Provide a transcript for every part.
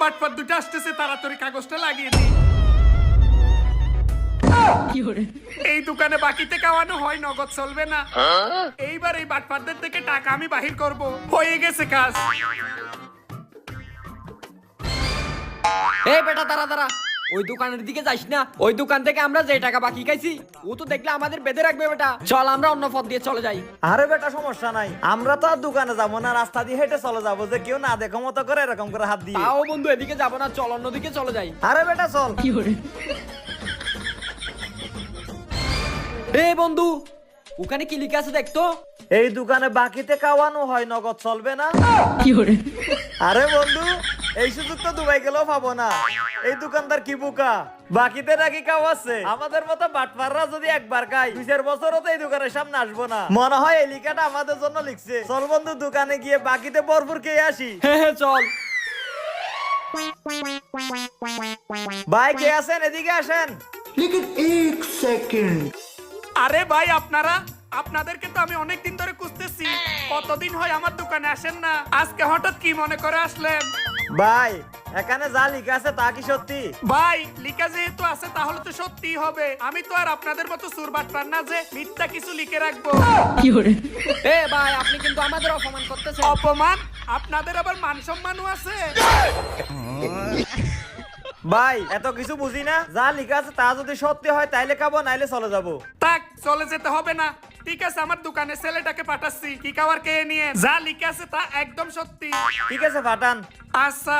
বাটপার দুটো আসতেছে, তাড়াতাড়ি কাগজটা লাগিয়ে দিই। এই দোকানে বাকিতে খাওয়ানো হয়, নগদ চলবে না। এইবার এই বাটপারদের থেকে টাকা আমি বাহির করব। হয়ে গেছে কাজ। এই বেটা দাঁড়া দাঁড়া, ওই দোকানের দিকে যাইস না। ওই দোকান থেকে আমরা যে টাকা বাকি খাইছি ও তো দেখলে আমাদের বেঁধে রাখবে। বেটা চল আমরা অন্য পথ দিয়ে চলে যাই। আরে বেটা সমস্যা নাই, আমরা তো আর দোকানে যাবো না, রাস্তা দিয়ে হেঁটে চলে যাবো, যে কেউ না দেখো মতো করে এরকম করে হাত দিয়ে। তাও বন্ধু এদিকে যাবো না, চল অন্যদিকে চলে যাই। আরে বেটা চল। এ বন্ধু ওখানে কি লিখে আছে দেখতো? এই দোকানে বাকিতে খাওয়ানো হয়, নগদ চলবে না। আরে বন্ধু এই সুযোগ তো দুবাই গেলেও পাবো না। এই দোকানদার কি বোকা, বাকিতে নাকি খাওয়াচ্ছে। আমাদের মতো বাটপাররা যদি একবার খাই 2-4 বছরও তো এই দোকানের সামনে আসবো না। মনে হয় এই লিখাটা আমাদের জন্য লিখছে। চল বন্ধু দোকানে গিয়ে বাকিতে ভরপুর খেয়ে আসি। হ্যাঁ চল। ভাই কে আছেন, এদিকে আসেন। আরে ভাই আপনারা, আপনাদেরকে তো আমি অনেকদিন ধরে খুঁজতেছি। কতদিন হয় আমার দোকানে আসেন না, আজকে হঠাৎ কি মনে করে আসলেন? ভাই এখানে যা লিখা আছে তা কি সত্যি? ভাই লিখা যেহেতু আছে তাহলে তো সত্যিই হবে। আমি তো আর আপনাদের মতো সুরবাটপার না যে মিথ্যা কিছু লিখে রাখবো। এ ভাই আপনি কিন্তু আমাদের অপমান করতেছেন। অপমান? আপনাদের আবার মান সম্মানও আছে? ভাই এত কিছু বুঝি না, যা লিখা আছে তা যদি সত্যি হয় তাইলে খাবো, নাইলে চলে যাবো। তাক চলে যেতে হবে না। ঠিক আছে, আমার দোকানে ছেলেটাকে পাঠাচ্ছি কি খাবার কে নিয়ে। যা লিখে আছে তা একদম সত্যি। ঠিক আছে পাঠান। আচ্ছা।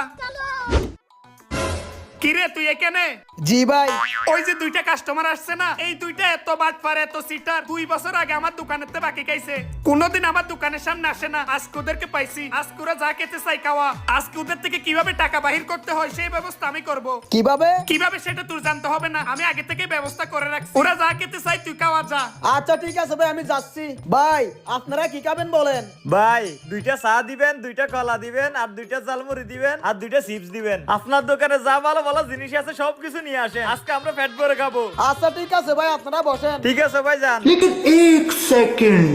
কিরে তুই এখানে? জি ভাই। ওই যে দুইটা কাস্টমার আসছে না, এই দুইটা এত বাটপার এত সিটার 2 বছর আগে আমার দোকানেতে বাকি খাইছে। কোনোদিন আমার দোকানের সামনে আসে না। আজকে ওদেরকে পাইছি, আজকে ওরা যা খেতে চাই খাওয়া। আজকে ওদের থেকে কিভাবে টাকা বাহির করতে হয় সেই ব্যবস্থা আমি করব। কিভাবে? কিভাবে সেটা তোর জানতে হবে না, আমি আগে থেকে ব্যবস্থা করে রাখছি। ওরা যা খেতে চাই তুই খাওয়া যা। আচ্ছা ঠিক আছে ভাই, আমি যাচ্ছি। ভাই আপনারা কি খাবেন বলেন? ভাই 2টা চা দিবেন, 2টা কলা দিবেন, আর 2টা ঝালমুড়ি দিবেন, আর 2টা চিপস দিবেন। আপনার দোকানে যা ভালো ভালো জিনিস আছে সবকিছু নিয়ে আসেন, আজকে আমরা পেট ভরে খাবো। আচ্ছা ঠিক আছে ভাই, আপনারা বসেন। ঠিক আছে ভাই যান। लेकिन 1 सेकंड